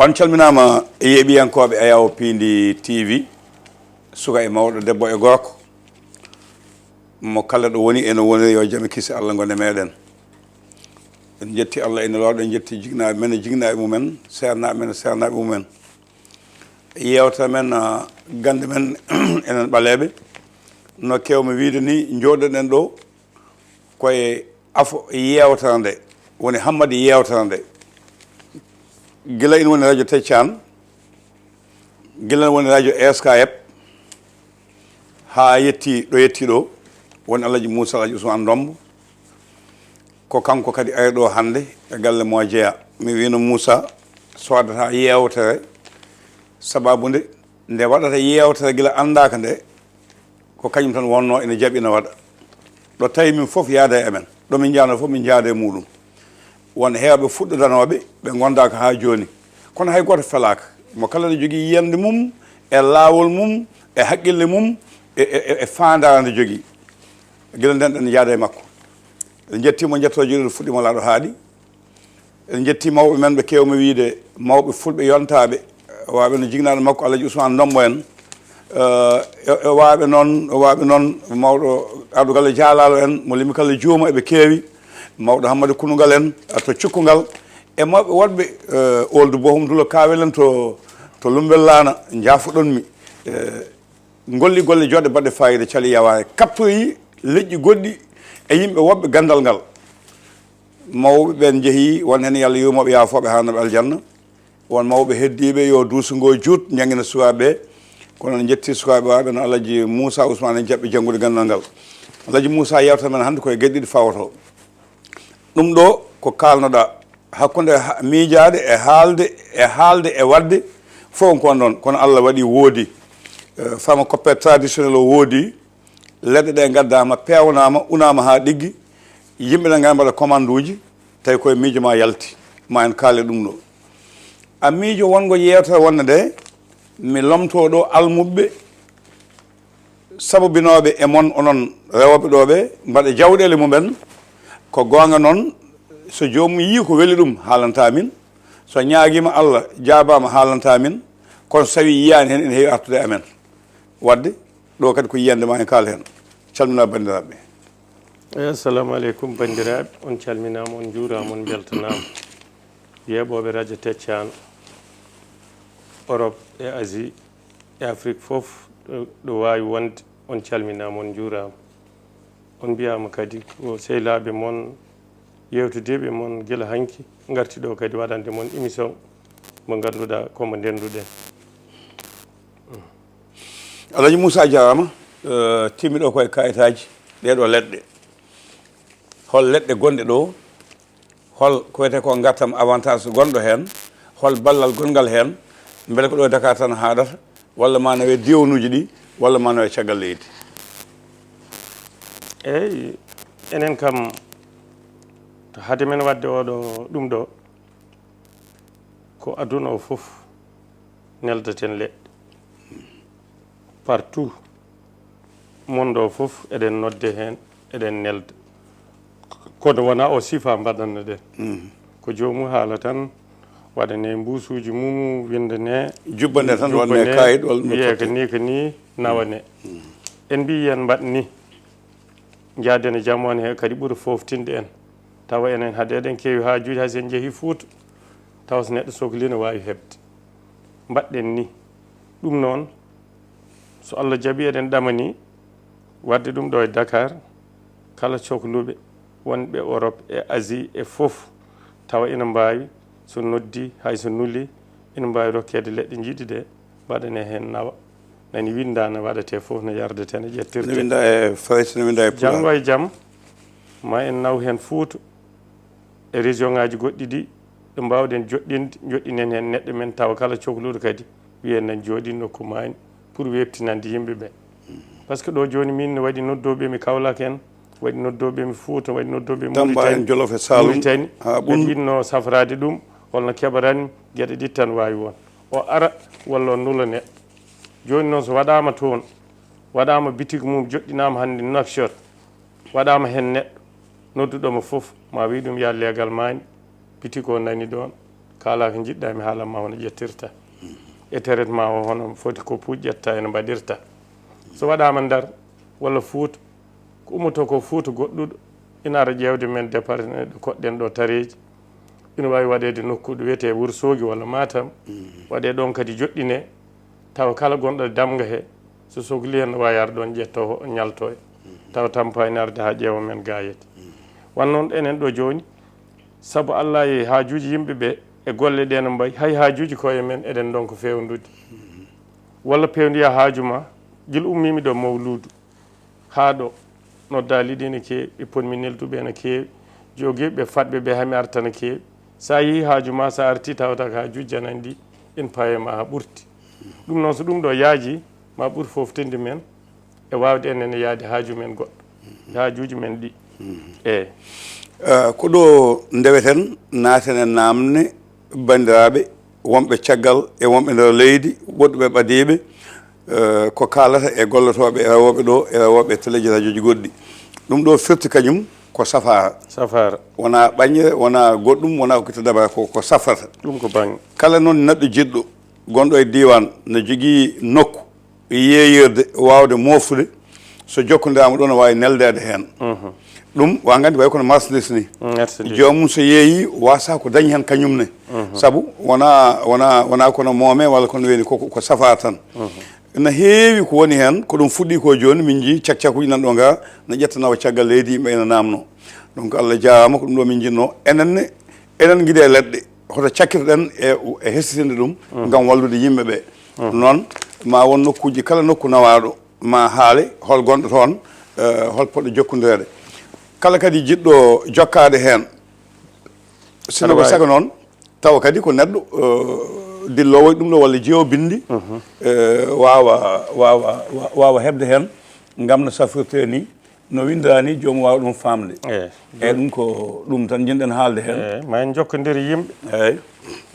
On calminama e yeɓiyankoɓe ayawo Piindi TV suka e mawɗo debbo e gorko mo kala ɗo woni ene woni yo jaam kisi Allah gonde meɗen en jetti Allah ene lawɗo en jetti jignaɓe men e jignaɓe mumen sernaɓe men e sernaɓe mumen yewta men gande men enen ɓaleɓe no kewmi wiide ni joɗoɗen ɗo koye afo yewtande woni hammadi yewtande gila ina woni radio Teccan gila woni radio SKF ha yetti ɗo woni Alaji Moussa Alaji Ousmane Ndombo ko kanko kadi ari ɗo hande e galle mo jeeya mi wino Moussa sodata yewtere sababude nde waɗata yewtere gila andaka nde ko kañum tan wonno ene jaɓina waɗa ɗo tawi min fof yaada e men ɗo min jano fof min jaada e muɗum won heewɓe fuɗɗodanoɓe ɓe gondaka ha joni kono hay goto felaka mo kala ne jogui yiyande mum e laawol mum e haqqille mum e fandare nde jogui gila nden ɗen jaada e makko en jettimo jettojo ɗo fuɗɗimo laaɗo haaɗi en jetti mawɓe men ɓe kewmi wiide mawɓe fulɓe yontaɓe waɓe no jignaɗo makko Alaji Ousmane Ndombo en waɓe noon mawɗo arɗo galle Dialalo en mo limi kala juuma eɓe keewi mawɗo Hammadou Kounogal en to cukkugal e mawɓe wonɓe oldu bohum dulo kawel en to lumbel lana jafuɗonmi golli golle joɗɗe baɗɗe fayida cali yawa kaptoyi leƴƴi goɗɗi e yimɓe woɓɓe gandal ngal mawɓe ɓen jeehi won hen yallah yumoɓe yafoɓe hanoɓe aljanna won mawɓe heddiɓe yo duusugo juut jangguina sukaɓeɓe kono ne jetti sukaɓe waɓe no Alaji Moussa Ousmane en jaɓɓe janggude gandal ngal Alaji Moussa yewta men hannde koye gueɗɗiɗi fawoto ɗum ɗo ko kalnoɗa hakkude miijade e haalde e wadde fof ko noon kono Allah waɗi woodi fama coppe traditionnel o woodi leɗɗe ɗe gaddama pewnama unama ha ɗiggi yimɓe ɗe gana mbaɗa commande uji tawi koye miijo ma yalti ma en kaale ɗum ɗo a miijo wongo yewtere wonde nde mi lomto ɗo almuɓe sabobinoɓe e mon onon rewoɓe ɗo ɓe mbaɗa jawɗele mumen ko gonga noon so jomum yi ko weeli ɗum haalanta min so ñaaguima Allah jaabama haalanta min kono so tawi yiyani hen ene heewi artude e amen wadde ɗo kadi ko yiyande ma en kaala hen calmina bandiraɓe assalamu aleykum bandiraɓe on calminama on juurama on beltanama yeeɓoɓe radio Teccan Europe e Asie e Afrique fof ɗo wawi wonde on calminama on juurama on mbiyama kadi ko sehilaɓe moon yewtudeɓe moon guila hanki garti ɗo kadi waɗande moon émission mo ganduɗa komo ndenduɗen Alaji Moussa jarama timmiɗo koye kayitaji ɗeɗo leɗɗe hol leɗɗe gonɗe ɗo hol ko wiyete ko gartam avantage gonɗo hen hol ballal gongal hen beele ko ɗo e Dakar tan haɗata walla ma nawe diwanuji ɗi walla ma nawe caggal leydi eyyi enen kam to haade men wadde oɗo ɗum ɗo ko aduna o fof neldaten leɗɗe partout monde o fof eɗen nodde hen eɗen nelda kono wona o sifa mbaɗanno ɗen ko jomum haala tan waɗane mbusuji mum windane jubbane tan wonne kayit wiye ko ni nawane en mbi yen mbaɗ ni jaadene jamone he kadi ɓuuri foftinde en tawa enen haade eɗen keewi hajuji hay sen jeehi Fouta tawa so neɗɗo sohli ne wawi hebde mbaɗɗen ni ɗum noon so Allah jaaɓi eɗen ɗamani wadde ɗum ɗo e Dakar kala cohluɓe wonɓe Europe e Asie e fof tawa ina mbawi so noddi hay so nuli ina mbawi rokkede leɗɗe jiɗi ɗe mbaɗane hen nawa nani windana waɗete fof no yardete no ƴettirte winda e Faysi winda e Pulaar janggo e jaam ma en naw hen Fouta e région ngaji goɗɗi ɗi ɗo mbawɗen joɗɗinen hen neɗɗo men tawa kala cohluɗo kadi wiyen nan jooɗi nokku mani pour webtinande yimɓeɓe par ce que ɗo joni min ne waɗi noddoɓe mi Kaolack en waɗi noddoɓe mi Fouta waɗi noddoɓe Mauritanie kadi yinno safrade ɗum holno keɓaranmi gueɗe ɗi tan wawi won o ara walla o nula neɗɗo joni noon so waɗama toon waɗama boutique mum joɗɗinama hande Nouakchott waɗama hen neɗɗo nodduɗomo fof ma wi ɗum ya leegal mani boutique o nani ɗon kala ko jiɗɗa mi haalanma hono ƴettirta e traitement o hono foti ko puƴƴetta ene mbaɗirta so waɗama Ndar walla Fouta ko ummoto ko Fouta goɗɗuɗo ina ara ƴewde men départ ɗo koɗɗen ɗo tareji ina wawi waɗede nokkuɗo wiyete Wourossogui walla Matam waɗe ɗon kadi joɗɗine tawa kala gonɗo damga he so sohli hen wawi ar ɗon ƴetto ñalto tawa tampani arde ha ƴeewa men gayete wan noon enen ɗo joni saabu Allah e hajuji yimɓeɓe e golle ɗe no mbayi hay hajuji koye men eɗen ɗon ko fewnude walla pewnoya haaju ma guila ummimi ɗo mawludu ha ɗo nodda liɗi ne keewi ɓe ponmi nelduɓe ne keewi joguiɓe fatɓe ɓe hami arta ne keewi sa yeehi haaju ma sa arti tawata ko hajuji janani ɗi in payema ha ɓurti ɗum noon so ɗum ɗo yaaji ma ɓuur foftinde men e wawde enen e yaade haaju men goɗɗo haajuji men ɗi eyi ko ɗo ndeweten naaten e namde bandiraɓe wonɓe caggal e wonɓe nder leydi woɗɗuɓe ɓadiɓe ko kalata e gollotoɓe e rewoɓe ɗo e rewoɓe téléji radio ji goɗɗi ɗum ɗo firti kañum ko safara wona ɓañre wona goɗɗum wona ko kitta dabara ko safrata ɗum ko banggue kala noon neɗɗo jiɗɗo gonɗo e diwan ne jogui nokku yeeyirde wawde moftude so jokkodirama ɗo ne wawi neldede hen ɗum wa gandi way kono marchandise ni jomum so yeeyi wasa ko dañi hen kañumne saabu wona kono moome walla kono wiyeni ko safara tan no heewi ko woni hen ko ɗum fuɗɗi ko joni min jii cakcakuji nan ɗo ga ne ƴettanawa caggal leydi yimɓe ene namno donc Allah jarama ko ɗum ɗo min jinno enen guiɗe leɗɗe hoto cakkitoɗen e hessitinde ɗum gam wallude yimɓeɓe noon ma won nokkuji kala nokku nawaɗo ma haale hol gonɗo toon hol poɗɗo jokkodirede kala kadi jiɗɗo jokkade hen sino ko saga noon tawa kadi ko neɗɗo dillowo ɗum ɗo walla jeewo bindi wawa hebde hen gam no safrirte ni no windira ni jomum wawa ɗum famde eyyi ɗum ko ɗum tan jinɗen haalde hen ma en jokkodiri yimɓe eyyi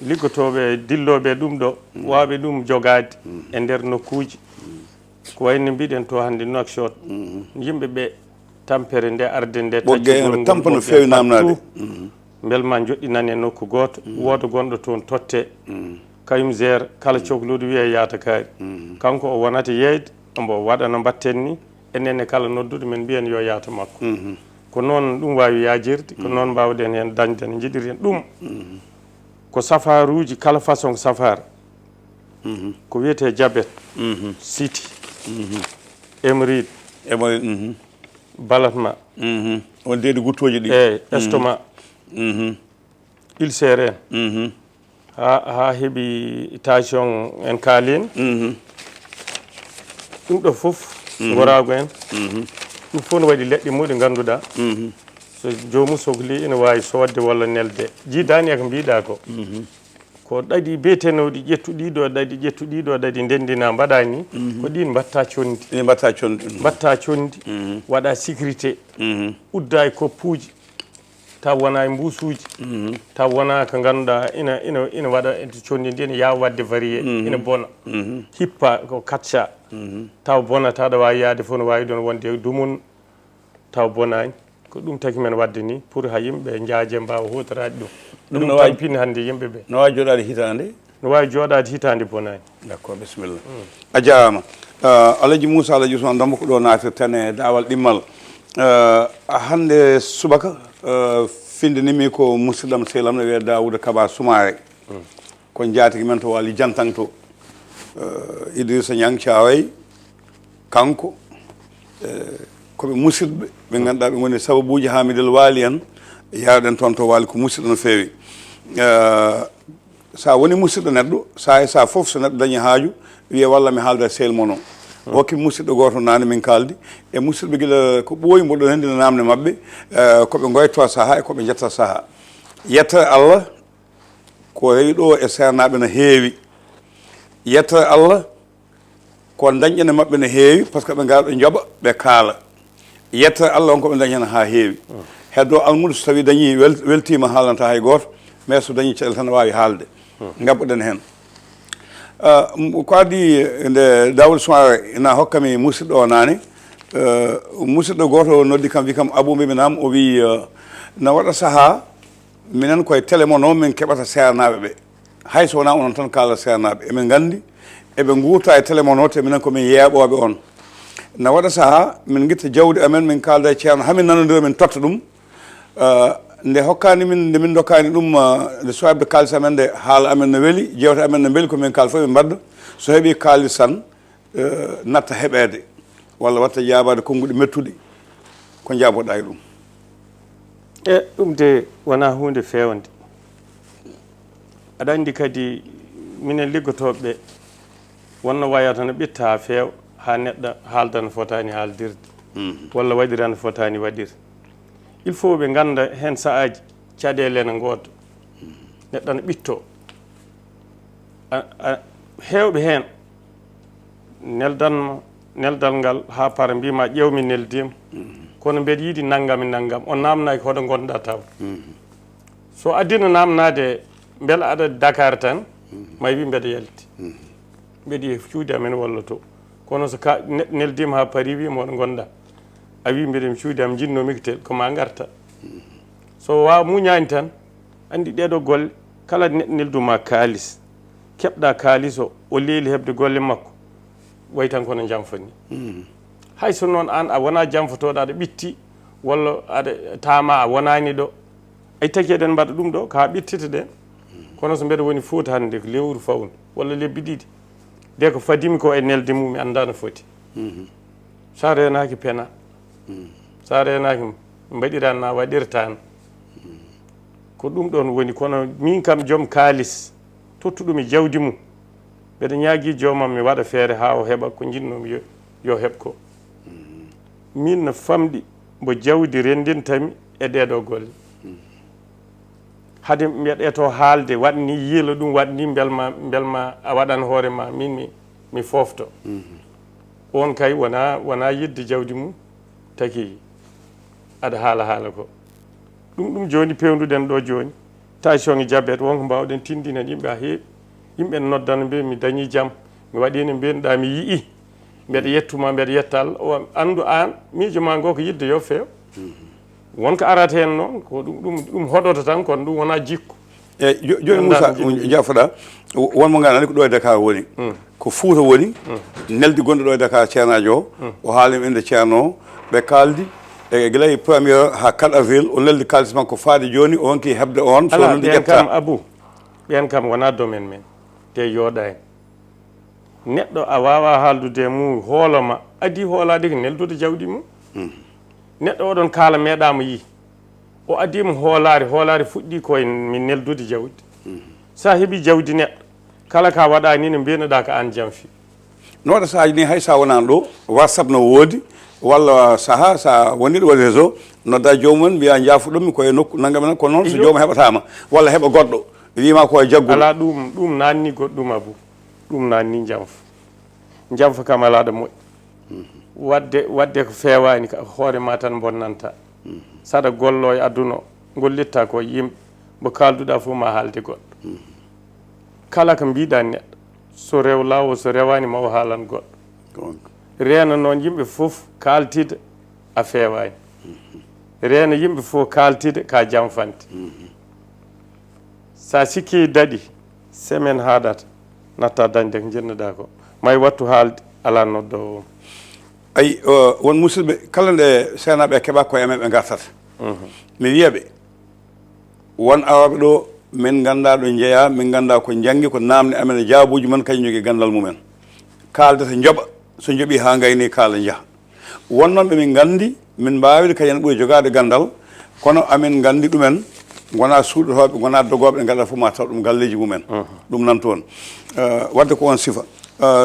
liggotoɓe dilloɓe ɗum ɗo wawɓe ɗum jogade e nder nokkuji ko wayno mbiɗen to hande Nouakchott yimɓeɓe tampere nde arde nde ɓoggee tampa no fewi namnade belma joɗɗinani e nokku goto woda gonɗo toon totte kañum gére kala cohluɗo wiye yaata kaari kanko o wonata yeyde mbo waɗa no mbatten ni enenne kala nodduɗo men mbiyen yo yaata makko ko noon ɗum wawi yajirde ko noon mbawɗen hen dañde no jiɗiri ɗum ko safaruji kala façon safar ko wiyete diabète city hémorroïde ballonnement on deedi guttoji ɗi eyyi estomac ulcère en ha heeɓi tension en kaalin ɗum ɗo foof gorago en ɗum fof ne waɗi leɗɗe muɗe ganduɗa so jomum sohli ene wawi sodde walla nelde jiidani eko mbiɗa ko ɗaɗi beetenoɗi ƴettuɗiɗo ɗaɗi ndendina mbaɗa ni ko ɗin mbatta condi mbatta condi waɗa sécurité udda e koppuji taw wona e mbusuji taw wona ko ganduɗa ina waɗa condi ndi ene yawa wadde varié ina bona hippa ko katcha taw bonata aɗa wawi yaade fof no wawi ɗon wonde dumun taw bonani ko ɗum taki men wadde ni pour ha yimɓe jaaje mbawa hutorade ɗum no wawi pinni hande yimɓeɓe no wawi joɗade hitande no wawi joɗade hitande bonani d' accord bisimilla a jarama Alaji Moussa Alaji Ousmane Ndombo ko ɗo natirten e dawal ɗimmal hande subaka findinimi ko musidɗam sehilam ne wiye Daouda Kaba Soumaré ko jaatigui men to Wali Diantang to Idrissa Niang Thiaway kanko koɓe musidɓe ɓe ganduɗa ɓe goni sababuji Hamidel Waali en yawɗen toon to Waali ko musidɗo no fewi sa woni musidɗo neɗɗo sa foof so neɗɗo dañi haaju wiye walla mi haalda sehil mono hokki musidɗo goto nane min kaldi e musidɓe guila ko ɓooyi mboɗo hendina namde mabɓe koɓe goyto saaha e koɓe jetta saaha yettere Allah ko rewi ɗo e sernaɓe no heewi yettere Allah ko dañƴene mabɓe no heewi par ce que ɓe gara ɓe jooɓa ɓe kaala yettere Allah on koɓe dañi hen ha heewi heddo almudo so tawi dañi weltima haalanta hay goto mais so dañi caɗele tan wawi haalde gabɓoɗen hen ko addi nde Daouda Soumaré ina hokkami musidɗo o nane musidɗo goto noddi kam wi kam Abou Mimi Nam o wi no waɗa saaha minen koye télé mo noon min keɓata seernaɓe ɓe hay so wona onon tan kaala seernaɓe emin gandi eɓe guurta e télé mo no te minen komin yeeɓoɓe on na waɗa saaha min guitta jawdi amen min kalda e ceerno hamin nanodira min totta ɗum nde hokkani min nde min dokkani ɗum nde sowaɓe kalis amen nde haala amen no weeli jewte amen no beeli komin kaal fof min mbadda so heeɓi kalis tan natta heɓede walla watta jabade konnguɗi mettuɗi ko jaboɗa e ɗum e ɗum de wona hunde fewde aɗa andi kadi minen liggotoɓeɓe wonno wayata no ɓitta ha feewa ha neɗɗo haalda no fotani haaldirde walla waɗira no fotani waɗirde il faut ɓe ganda hen saahaji caɗele ne gooda neɗɗo no ɓitto hewɓe hen neldanma neldal ngal ha para mbima ƴewmi neldima kono mbeɗa yiiɗi naggam e naggam on namnaki hoɗo gonɗa taw so addino namnade beela aɗa Dakar tan ma wi mbeɗa yalti mbeɗa yeehi cuuɗi amen walla to kono so neldima ha paari wima hoɗo gonɗa a wi mbiɗen cuuɗi am jinnomi ko tel koma garta so wawa muñani tan andi ɗeɗo golle kala neɗɗo nelduma kalis keɓɗa kalis o leeli heɓde golle makko way tan kono jamfani hay so noon an a wona jamfotoɗo aɗa ɓitti walla aɗa tama a wonani ɗo ay tagi eɗen mbaɗa ɗum ɗo ka ɓittita ɗen kono so mbeɗa woni Fouta hande ko lewru fawnu walla lebbi ɗiɗi de ko fadimi ko e nelde mum mi anda no foti sa renaki pena sa renaki mbaɗiran na waɗirtano ko ɗum ɗon woni kono min kam joom kalis tottuɗum e jawdi mum mbeɗa ñaagui jomam mi waɗa feere ha o heɓa ko jinnomi yo heɓ ko min no famɗi mbo jawdi rendintami e ɗeɗo golle hade mbeɗeto haalde waɗni yiilo ɗum waɗni belma a waɗan hoore ma min mi fofto on kay wona yidde jawdi mum taki aɗa haala ko ɗum joni pewduɗen ɗo joni tension e diabète wonko mbawɗen tindinen yimɓe ha heewi yimɓe noddano mbi mi dañi jaam mi waɗino mbinoɗa mi yii mbeɗa yettuma mbeɗa yetta Allah o andu an miijo ma ngo ko yidde yo feew wonko arata hen noon ko ɗum hoɗoto tan kono ɗum wona jikku eyyi joni Moussa jafoɗa wonmo ganani ko ɗo e Dakar woni ko Fouta woni nelde gonɗo ɗo e Dakar ceernajo o haalima inde ceerno o ɓe kaldi e guilay premier ha 4 avril o neldi kalis makko faade joni o wonki hebde on so noldi ƴetta kam Abou ɓen kam wona domaine men te yooɗani neɗɗo a wawa haaldude e mum hooloma adi hoolade ko neldude jawdi mum neɗɗo oɗon kaala meeɗama yi o addima hoolare fuɗɗi koye min neldude jawdi sa heeɓi jawdi neɗɗo kala ka waɗa ni no mbinoɗa ko an jamfi no waɗa sahaji ni hay sa wonani ɗo WhatsApp no woodi walla saaha sa woni ɗo waɗi réseau nodda jomumen mbiya jaafuɗumi koye nokku naggam ko noon so joomum heɓatama walla heɓa goɗɗo wima koye jagguɗo ala ɗum nanni goɗɗum Abou ɗum nanni jamfa kam ala ɗo moƴƴi wadde ko fewani hoore ma tan bonnanta saɗa gollo e aduna gollitta ko yimɓe mo kalduɗa fof ma haalde goɗɗo kala ko mbiɗa neɗɗo so rew lawo so rewani ma o haalan goɗɗo reena noon yimɓe fof kaltide a fewani reena yimɓe fof kaltide ka jamfante sa sikki daɗi semaine haɗata natta dañde ko jinnoɗa ko may wattu haalde ala noddowo ayi won musidɓe kala nde senaɓe keeɓa koye amen ɓe gartata mi wiyaɓe won awaɓe ɗo min ganda ɗo jeeya min ganda ko janggi ko namde amen e jaabuji men kañum jogui gandal mumen kaaldata jooɓa so jooɓi ha gayni kaala jaaha wonnonɓe min gandi min mbawide kañen ɓuuri jogade gandal kono amin gandi ɗumen gona suuɗotoɓe gona dogoɓe ɗe gaɗa fof ma taw ɗum galleji mumen ɗum nan toon wadde ko on sifa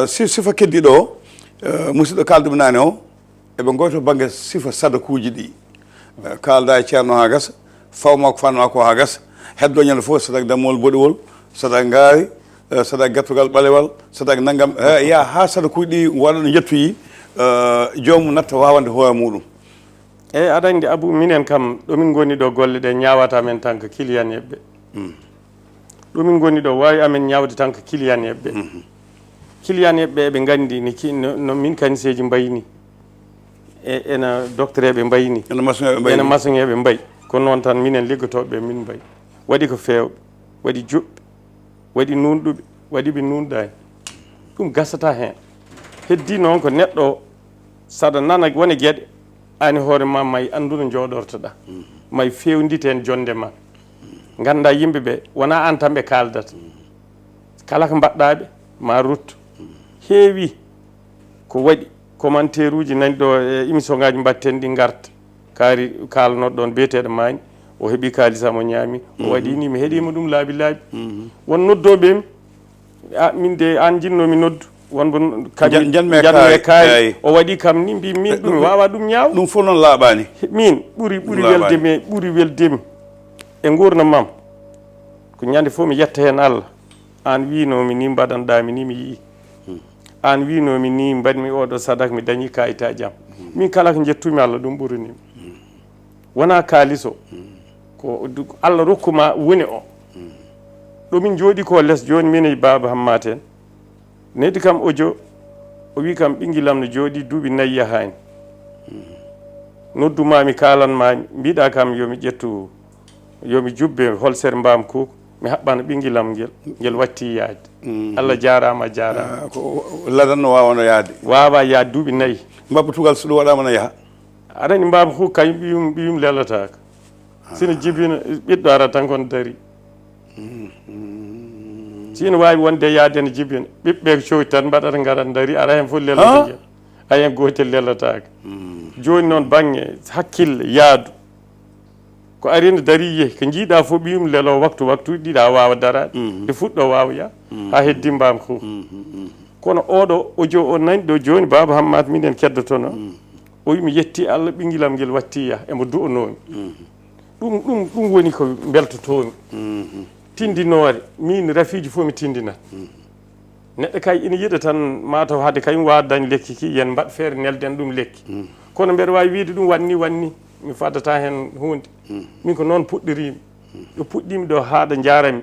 sifa keddiɗo o musidɗo kalduɓe nane o eɓe goyto banggue sifa sadakuji ɗi kalda e ceerno ha gasa fawma ko fanma ko ha gasa heddo ñande fof sadak dammol boɗiwol sadak ngaari sadak gattugal ɓalewal sadak naggam ya ha sadakuji ɗi waɗa no jettoyi jomum natta wawande hoore muɗum eyyi aɗa andi Abou minen kam ɗomin goni ɗo golle ɗe ñawata men tan ko client eɓe ɗomin goni ɗo wawi amen ñawde tan ko client eɓe client eɓe eɓe gandi no min kaniseji mbayni ena docteur eɓe mbayni ena maçon eɓe mbayi ko noon tan minen liggotoɓe min mbayi waɗi ko feewɓe waɗi juɓɓe waɗi nunɗuɓe waɗi ɓe nunɗani ɗum gasata hen heddi noon ko neɗɗo o saɗa nana wone gueɗe ani hoore ma may andu no jooɗortoɗa may fewnditen jonde ma ganda yimɓeɓe wona an tan ɓe kaldata kala ko mbaɗɗaɓe ma rutto heewi ko waɗi commentaire uji nani ɗo e émission ngaji mbatten ɗi garta kaari kalanoɗo ɗon biyeteɗo mani o heeɓi kalisam o ñaami o waɗi ni mi heeɗima ɗum laabi laabi won noddoɓemi min de an jinnomi noddu wonbo janno e kaari o waɗi kam ni mbi min ɗum mi wawa ɗum ñaaw ɗum fof noon laaɓani min ɓuuri weldemi e gurdam mam ko ñande fof mi yetta hen Allah an winomi ni mbaɗanɗami ni mi yii an winomi ni mbaɗmi oɗo sadak mi dañi kayitaji am min kala ko jettumi Allah ɗum ɓuranimi wona kalis o ko Allah rokkuma woni o ɗomin jooɗi ko less joni min e baba Hammat en nedi kam audio o wi kam ɓinguilam no jooɗi duuɓi 4 yahani noddumami kalanmami mbiɗa kam yomi ƴettu yomi jubbe holsere mbam kuuko mi haɓɓano ɓinguilam ngel watti yaade Allah jarama ko ladan no wawano yaade wawa yaade duuɓi 4 mbabba tugal so ɗum waɗama no yaaha aɗani mbaba hu kañum ɓiyum lelataka sino jibina ɓiɗɗo ara tan kon dari sino wawi wonde yaade ne jibina ɓiɓɓe cowi tan mbaɗata garat dari ara hen fof lelata a hen gotel lelataka joni noon banggue hakkille yaadu ko arino dari yeehi ko jiiɗa fof ɓiyum lelo waktu ɗiɗa wawa darade nde fuɗɗo wawa ya ha heddi mbam ko kono oɗo audio o nani ɗo joni baba Hammat minen keddotono o wi mi yetti Allah ɓinguilam ngel watti ya emo du'onomi ɗum woni ko beltotomi tindinore min rafiji fof mi tindinat neɗɗo kay ina yiɗa tan mataw haade kañum wawa dañ lekki ki yen mbaɗ feere nelden ɗum lekki kono mbeɗa wawi wiide ɗum wanni mi faddata hen hunde min ko noon puɗɗirimi ɗo puɗɗimi ɗo haaɗa jarami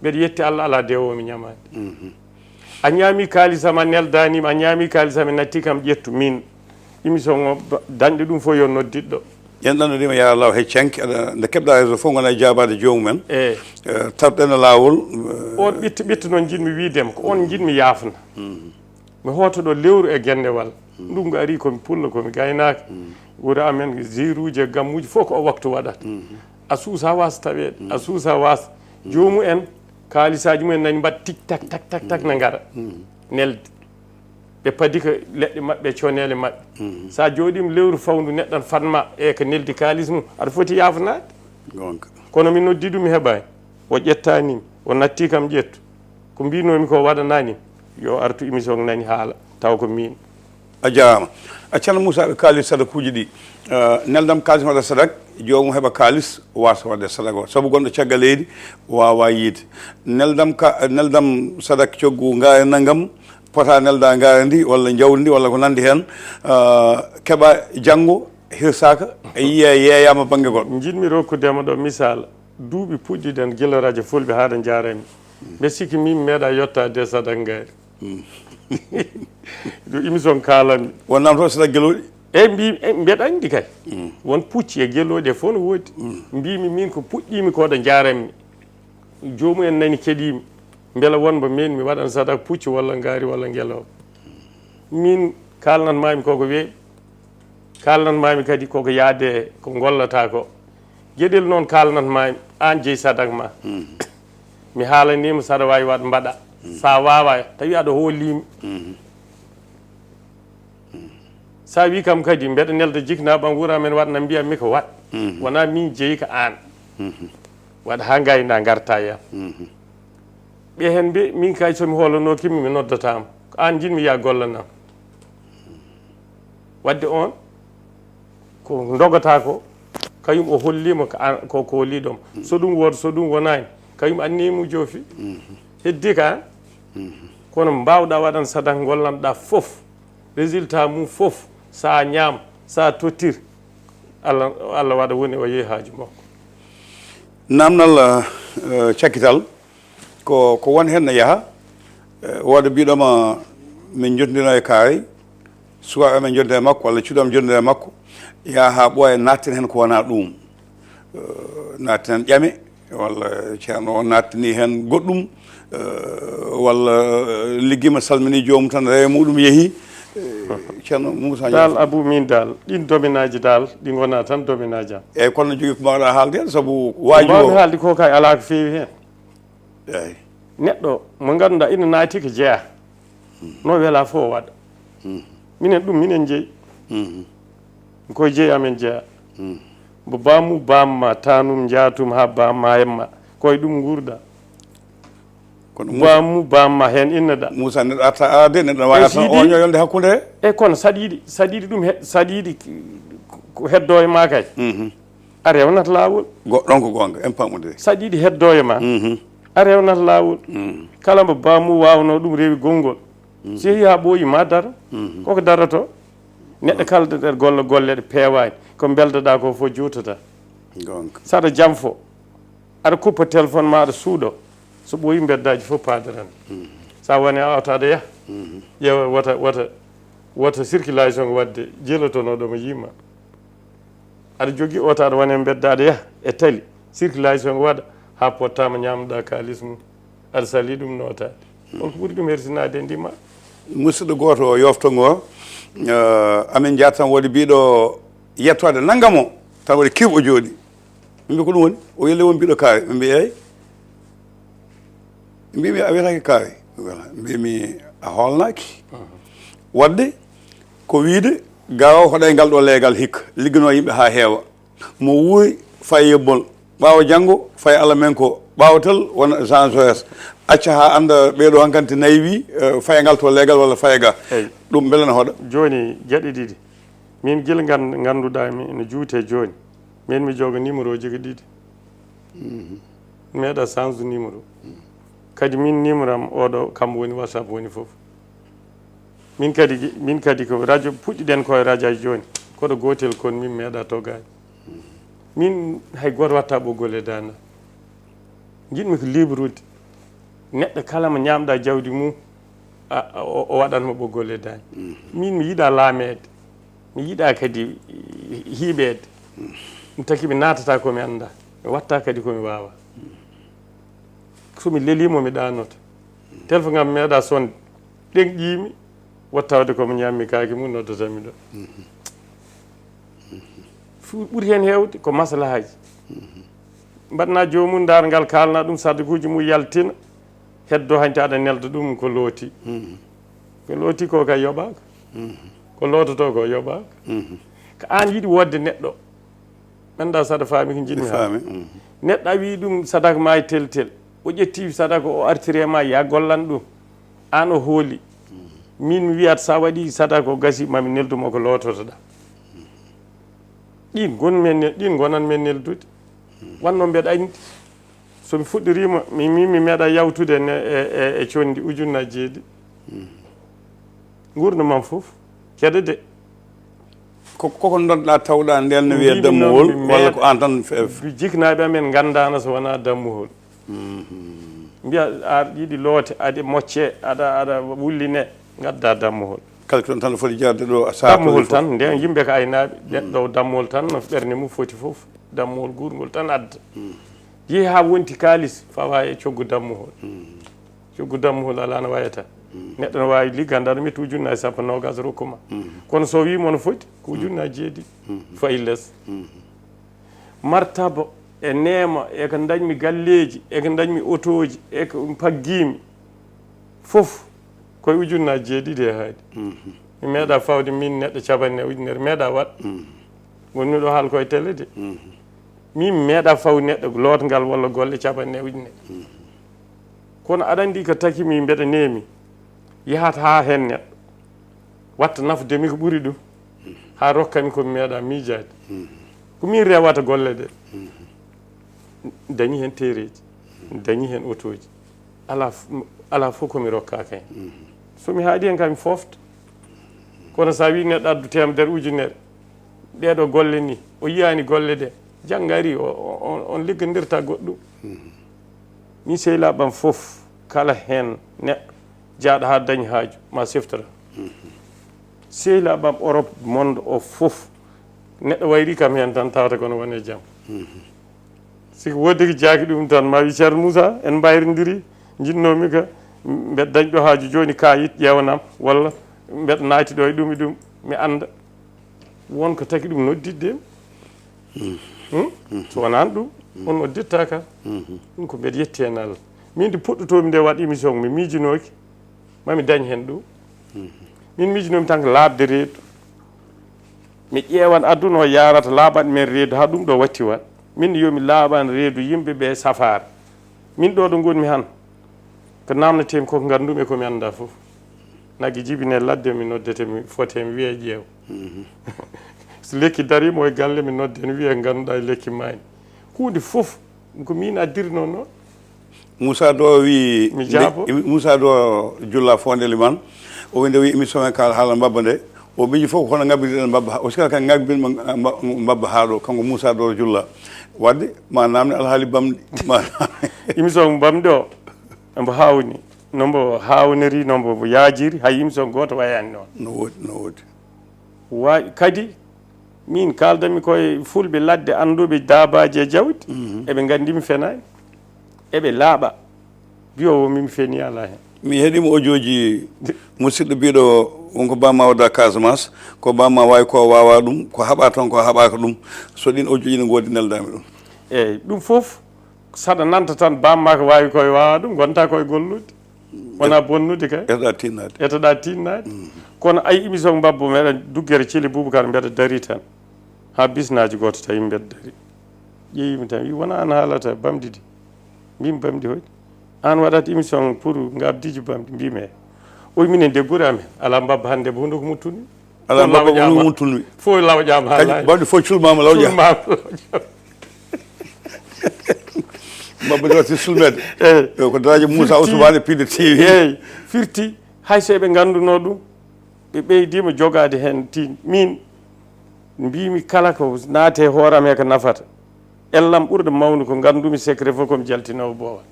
mbeɗa yetti Allah ala dewomi ñamade a ñaami kalisam a neldanima a ñaami kalisam e natti kam ƴettu min émission o dañɗo ɗum fof yo nodditɗo yenɗannodima ya Allah hay cenke nde keɓɗa réseau fof gona jabade jomumen tawɗen e lawol on ɓitta noon jinmi wiidema ko on jinmi yaafna mi hotoɗo lewru e guendewal ndungu ari komi pullo komi gaynaka wuuro amen ziruji e gammuji fof ko o waktu waɗata a suusa wasa taweɗe a suusa wasa jomum en kalisaji mumen nani mbaɗa tic tac ne gara nelde ɓe paadi ko leɗɗe mabɓe conele mabɓe sa jooɗima lewru fawndu neɗɗon fatma e ko neldi kalis mum aɗa foti yafanade kono mi noddi ɗum mi heɓani o ƴettanimi o natti kam ƴettu ko mbinomi ko waɗanani yo artu émission nani haala taw ko min a jarama a ceerno Moussa ɗo kalis sadakuji ɗi neldam kalis waɗa sadak jomum heeɓa kalis wasa wadde sadak o saabu gonɗo caggal leydi wawa yiide neldam sadak coggu ngaari naggam pota nelda ngaari ndi walla jawdi ndi walla ko nandi hen keeɓa janggo hirsaka e yiiya yeeyama banggue goɗɗo jinmi rokkudema ɗo misal duuɓi puɗɗiɗen guila radio fulɓe haɗa jarami mbe sikki min meeɗa yettade sadak ngaari ɗo émission kalanmi wonnama to sadak gueloɗi eyyi mbeɗa andi kay won pucci e gueloɗi e fof no woodi mbimi min ko puɗɗimi koɗo jaranmi jomum en nani keeɗimi beela wonmo min mi waɗan sadak pucci walla ngaari walla guelowo min kalnanmami koko weeɓi kalnanmami kadi koko yaade ko gollata ko gueɗel noon kalnanmami an jeeyi sadak ma mi haalanima saɗa wawi waɗ mbaɗa sa wawa tawi aɗa hoolimi sa wi kam kadi mbeɗa nelda jiknaɓam wuura men waɗna mbiyammi ko waɗ wona min jeeyi ko an waɗa ha gayna garta yam ɓe hen mbi min kay somi hoolano kimmi mi noddatama ko an jinmi ya gollanam wadde on ko dogata ko kañum o hollima ko holliɗom so ɗum woto so ɗum wonani kañum annimo joofi heddi ka an kono mbawɗa waɗan sadak gollanɗa foof résultat mum foof sa ñaam sa tottir Allah waɗa woni o yeehi haaju makko namdal cakkital ko won hen ne yaaha wooda mbiɗoma min jondino e kaari suwaɓe men jonde e makko walla cuuɗam jonde e makko yaha ha ɓooya natten hen ko wona ɗum natten hen ƴame walla ceerno o nattini hen goɗɗum walla liggima salmini joomum tan rewe muɗum yeehi ceerno Moussa dal Abou min dal ɗin domaine aji dal ɗi gona tan domaine aji am eyyi kono jogui ko mbawɗa haalde hen saabu waji mbawmi haalde ko kay ala ko feewi hen eyyi neɗɗo mo ganduɗa ina naati ko jeeya no weela fo o waɗa minen ɗum minen jeeyi koye jeeyi amen jeeya mbo bammu bamma tanum jaatum ha bamma hemma koye ɗum gurda bammu bamma hen inneɗa Moussa neɗɗo arta arde neɗɗo wawi arta oñoyolde hakkude e kono saɗiɗi ɗum saɗiɗi ko heddo e ma kay a rewnata lawol ɗon ko gonga en pamude saɗiɗi heddo e ma a rewnata lawol kala mbo bammu wawno ɗum rewi gongol so yeehi ha ɓooyi ma dara koko darato neɗɗo kalda nder golle ɗe peewani ko beldoɗa ko fof jutata saɗa jam fo aɗa kuppa téléphone ma aɗa suuɗo so ɓooyi beddaji fof padarani sa woni a awta aɗa yaha ƴeewa wota circulation wadde jeelotonoɗo mo yima aɗa jogui oto aɗa woni e bedda aɗa yaha e tali circulation waɗa ha pottama ñamnoɗa kalis mum aɗa sali ɗum notade holko ɓuuri ɗum hersinade e ndima musidɗo goto o yoftogo o amin jaata tan waɗi mbiɗo yettode naggam o tan waɗi kirɓo jooɗi min mbi ko ɗum woni o yelle won mbiɗo kaari min mbi eyyi mbimi a wiyatake kaari mbimi a holnaki wadde ko wiide gawa hoɗa e ngal ɗo leegal hikka liggano yimɓe ha heewa mo wuuri faye yebbol ɓawa janggo faye Allah men ko ɓawatal wona Jean Joes acca ha anda ɓeeɗo hankkante nayi wi faye ngal to leegal walla faye ga ɗum beele ne hoɗa joni gueɗe ɗiɗi min guila ganduɗa ne juute joni min mi joga numéro ji ko ɗiɗi meeɗa change numéro kadi min numéro am oɗo kam woni WhatsApp woni foof min kadi ko radio puɗɗiɗen koye radio aji joni koɗo gotel kon min meeɗa toggani min hay goto watta ɓoggol e dana jiɗmi ko libre ude neɗɗo kala mo ñamɗa jawdi mum o waɗanmo ɓoggol e dani min mi yiiɗa laamede mi yiiɗa kadi hiiɓede ɗum taki mi natata komi anda mi watta kadi komi wawa somi lelimo mi ɗanoto téléphone ngam meeɗa sonde ɗenƴimi wattawde komi ñammi kaake mum noddatami ɗo ɓuuri hen hewde ko maslahaji mbaɗna jomum dargal kalna ɗum sadikuji mum yaltina heddo hanti aɗa nelda ɗum ko looti ko kay yoɓaka ko loototo ko yoɓaka ko an yiiɗi wodde neɗɗo ɓenda saɗa faami ko jiɗmi ha neɗɗo a wi ɗum sadaka ma e tel o ƴetti sadaka o artiri ma ya gollan ɗum an o hooli min mi wiyat sa waɗi sadaka o gasi mami neldumo ko loototoɗa ɗin gonan men neldude wanno mbeɗa andi somi fuɗɗorima mi meeɗa yawtude e condi ujunnaji 7 gurdamam foof keɗe de koko donɗa tawɗa nden no wiye dammuhol walla ko an tan jiknaɓe amen gandano so wona dammuhol mbiya a yiiɗi loote aɗa mocce aɗa wulline gadda dammuhol kala ko ɗon tan foti jarde ɗo dammuhol tan nden yimɓe ko aynaɓe neɗɗo dammuhol tan no ɓerde mum foti foof dammuhol gurgol tan adda yeehi ha wonti kalis fawa e coggu dammuhol ala no wayata neɗɗo no wawi liggande aɗa metti ujunnaji 120 rokkuma kono so wimo no foti ko ujunnaji 7 fayi less martaba e neema eko dañmi galleji eko dañmi otoji eko paggimi foof koye ujunnaji 7 e haadi mi meeɗa fawde min neɗɗo capanɗe ujunere meeɗa waɗ gonmi ɗo haal koye télé de min meeɗa faw neɗɗo lootangal walla golle capanɗe ujunere kono aɗa andi ko takimi mbeɗa neemi yahata ha hen neɗɗo watta nafdemi ko ɓuuri ɗum ha rokkami komi meeɗa miijade ko min rewata golle ɗe dañi hen téereji dañi hen otoji ala fof komi rokkaka hen somi haaɗi hen kam mi fofta kono sa wi neɗɗo addu temedere ujunere ɗeɗo golle ni o yiyani golle ɗe janggari on liggodirta goɗɗum min sehilaɓam foof kala hen neɗɗo jaaɗo ha dañi haaju ma seftora sehilaɓam Europe monde o foof neɗɗo wayri kam hen tan tawata kono wone jaam siko wodiri jaaki ɗum tan ma wi ceerno Moussa en mbayrodiri jinnomi ka mbeɗa dañi ɗo haaju joni kayit ƴewanam walla mbeɗa naati ɗo e ɗum mi anda wonko taki ɗum noddidde so wonani ɗum on nodditta ka ɗum ko mbeɗa yetti hen Allah min de puɗɗotomi nde waɗ émission mi miijinoki mami dañ hen ɗum min miijinomi tan ko laabde reedu mi ƴeewan aduna o yarata laaɓanɗe men reedu ha ɗum ɗo watti wat min yomi laaɓan reedu yimɓeɓe safare min ɗo ɗo gonmi han ko namnetemi koko gandumi e komi anda foof nagui jibine ladde mi noddete mi fote mi wiye ƴeew so lekki darima e galle mi nodde mi wiye ganduɗa e lekki mani hunde foof ko min addirno noon Moussa do wi mi jaabo Moussa do julla fonde liman o winde wi émission e kala haala mbabba nde o biji fof hono ngabbiɗen mbabba o sika kan ngabbinmo mbabba haaɗo kanko Moussa do julla wadde ma namde alhaali bamɗi ma émission bamɗi o mbo hawni nombo hawniri nombo yaajiri hay émission goto wayani noon no woodi wa kadi min kaldami koye fulɓe ladde anduɓe dabaji e jawdi eɓe gandimi fenani eɓe laaɓa biyowo mimi feni ala hen mi heeɗima audioji musidɗo mbiɗo wonko bamma wada Casamance ko bamma wawi ko wawa ɗum ko haɓa toon ko haɓaka ɗum so ɗin audioji ne godi neldami ɗum eyyi ɗum foof saɗa nanta tan bamma ko wawi koye wawa ɗum gonta koye gollude wona bonnude kay etoɗa tinnade etoɗa tinnade kono ayi émission mbabbo meɗen duggere Thily Boubacar mbeɗa daari tan ha bisnaji goto tawi mbeɗa daari ƴeewimi tan wi wona an haalata bamɗi di mbimi bamɗi hoyde an waɗat émission pour ngabdiji bamɗi mbimi e o wi minen de guure amen ala mbabba hande bo hunde ko muttuni ala mbabba ko muttuni fof lawƴama ha kadi bamɗi fof culmama lawƴa mbabba ɗo ti sulmede eyyi ko daraji Moussa Ousmane Piindi TV eyyi firti hayso eɓe ganduno ɗum ɓe ɓeydima jogade hen tin min mbimi kala ko naate hooram e ko nafata ellam ɓurɗo mawni ko gandumi secret fof komi jaltinowo boowal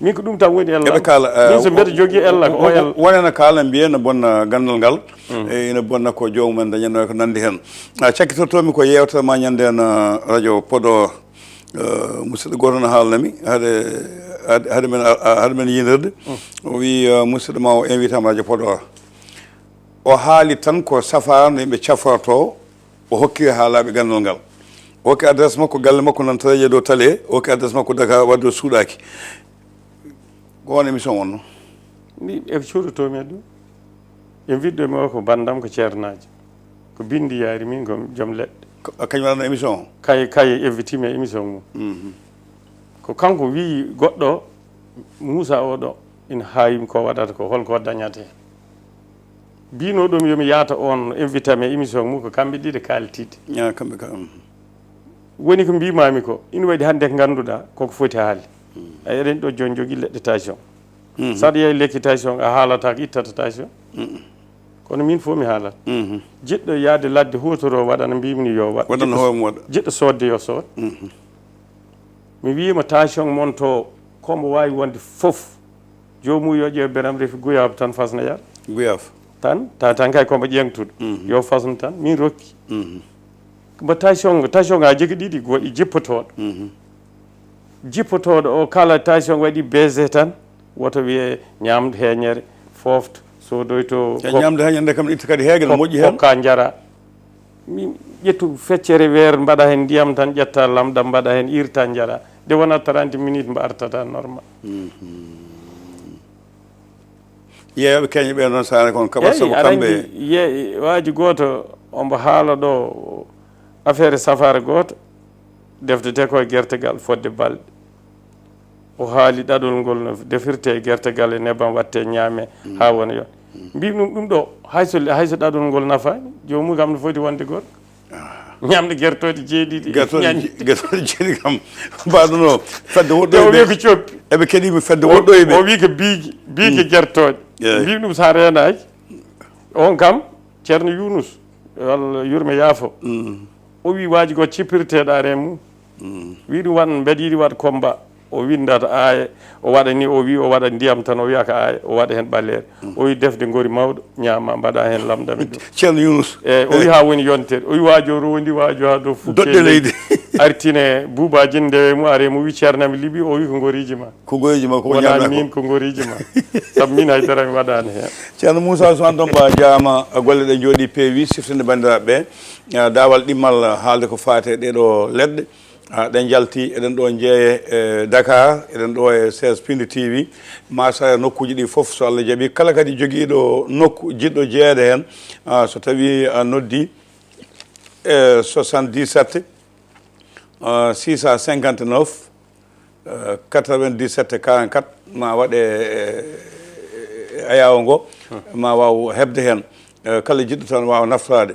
min ko ɗum tan woni ellam min so mbeɗa jogui ella ko o wonena kaala mbiye ne bonna gandal ngal ene bonna ko jomumen dañanno ko nandi hen cakkitortomi ko yewtere ma ñande hen radio Podor musidɗo goto no haalnami haade men yinirde o wi musidɗo ma o invité am radio Podor o haali tan ko safar no yimɓe caforto o hokki haalaɓe gandal ngal o hokki adresse makko galle makko nan tareje dow télé o hokki adresse makko Dakar wadde o suuɗaki ko won émission wonno mi e cuuɗotomi e ɗum e vidɗomi o ko bandam ko ceernaji ko bindi yaari min ko joom leɗɗe kañum waɗano émission o kaye invitimi e émission mum ko kanko wi goɗɗo Moussa oɗo ina hawimi ko waɗata ko holko dañata hen mbino ɗum yomi yaata on invité me émission mum ko kamɓe ɗiɗi kaltide kamɓe ka woni ko mbimami ko ina waɗi hande ko ganduɗa koko foti haali a eɗen ɗo joni jogui leɗɗe tension saɗa yeeyi lekki tension a haalata ko ittata tension kono min fof mi haalat jiɗɗo yaade ladde hutoro waɗana mbimini yo waɗ waɗana hoore mum waɗa jiɗɗo sodde yo sood mi wima tension mon to komo wawi wonde foof jomum yo ƴeew beram refi guyaba tan fasna yar guyaf tan tan kay komo ƴengtuɗo yo fasno tan min rokki mbo tension ga jogui ɗiɗi waɗi jippotoɗo o kala tension waɗi baisé tan woto wiye ñamde heñere fofta sodoyto ñamde heñere kam itta kadi heege no moƴƴi hen hokka jara min ƴettu feccere weere mbaɗa hen ndiyam tan ƴetta lamɗam mbaɗa hen irta jara nde wona 30 minutes mbo artata normal yeeyoɓe keñe ɓe noon sane kon kaɓa sabu kamɓe ye waji goto ombo haala ɗo affaire safare goto defdete koye guertegal fodde balɗe o haali ɗaɗol ngol no defirte e guertegal e nebam watte ñaame ha wona yon mbimi ɗum ɗo hayso ɗaɗol ngol nafani jomum kam no foti wonde gorko ñamde guertoɗe jeeɗiɗi guertoɗe jeeɗiɗi kam mbaɗuno fedde woɗɗoyɓe o wi ko coppi eɓe keeɗimi fedde woɗɗoyɓe o wi ko biigi guertoɗe mbimi ɗum sa renaki on kam ceerno Younus walla yurme yaafo o wi waji go cippirteɗa re mum wi ɗum wan mbeɗa yiiɗi waɗ combat o windata aya o waɗa ni o wi o waɗa ndiyam tan o wiya ko aya o waɗa hen ɓallere o wi defde gori mawɗo ñaama mbaɗa hen lamdami ɗum ceerno Younus o wi ha woni yontere o wi waajo rondi waajo ha dow doɗɗe leydi artine buubaji ndewe mu are mu wi ceernami liɓi o wi ko goriji ma ko goriji ma ko wona min ko goriji ma saabu min haydara mi waɗani hen ceerno Moussa Ousmane Domba jaama golle ɗe jooɗi peewi siftinde bandiraɓe ɓe daawal ɗimmal haalde ko faate ɗeɗo leɗɗe ɗen jalti eɗen ɗo jeeye Dakar eɗen ɗo e 16 Piindi TV masa nokkuji ɗi fof so Allah jaaɓi kala kadi joguiɗo nokku jiɗɗo jeeyede hen so tawi noddi 77 659 97 44 ma waɗe ayawo ngo ma waw hebde hen kala jiɗɗo tan wawa naftade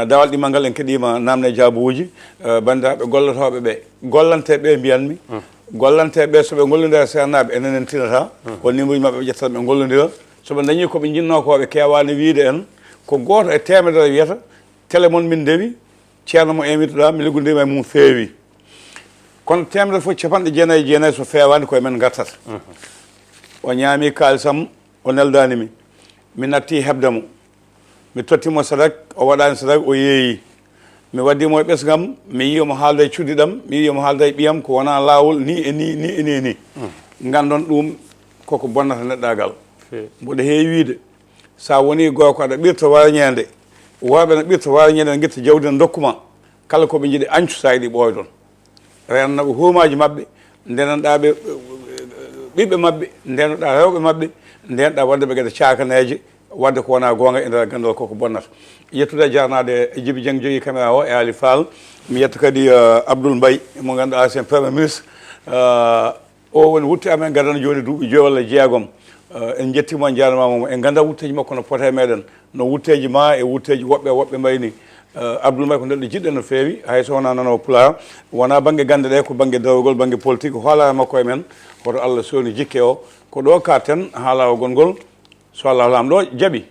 dawal ɗimal ngal en keeɗima namde jaabuji bandiraɓe gollotoɓe ɓe gollanteɓe mbiyanmi gollanteɓe soɓe gollodira sernaɓe enen en tinata o numéro mabɓe ɓe ƴettata ɓe gollodira soɓe dañi koɓe jinno koɓe kewani wiide en ko goto e temedere wiyata télé moon min ndewi ceerno mo invitoɗa mi liggodima e mum feewi kono temedere fof capanɗe jeenayyi e jeenayyi so fewani koye men gartata o ñaami kalisam o neldanimi mi natti hebdemo mi tottimo sadak o waɗani sadak o yeeyi mi waddimo e ɓesgam mi yiyomo haalda e cuddi ɗam mi yiyomo haalda e ɓiyam ko wona lawol ni e ni gandon ɗum koko bonnata neɗɗagal mboɗo heewiide sa woni gooko aɗa ɓirta warñede worɓe no ɓirta warñede ne guitta jawdi ne dokkuma kala koɓe jiiɗi ancu sa yiiɗi ɓoydon rennaɓe huumaji mabɓe ndenanɗaɓe ɓiɓɓe mabɓe ndenoɗa rewɓe mabɓe ndenoɗa wadde ɓe gueɗe cakaneje wadde ko wona gonga e nder gandal koko bonnata yettude jarnade e Djiby Dieng jogui caméra o e Ali Fall mi yetta kadi Abdoul Mbaye mo ganduɗa ancien premier ministre o woni wutte amen gadana joni duuɓi 2 walla 6 en jettimo en jarnamamo en ganda wutteji makko no pote meɗen no wutteji ma e wutteji woɓɓe mbayni Abdoul Mbaye ko neɗɗo jiɗɗo no feewi hayso wona nanowo Pulaar wona banggue gande ɗe ko banggue dawrugol banggue politique hoolare makko e men hoto Allah sowni jikke o ko ɗo katten ha lawol gongol so Allah lamɗo jaaɓi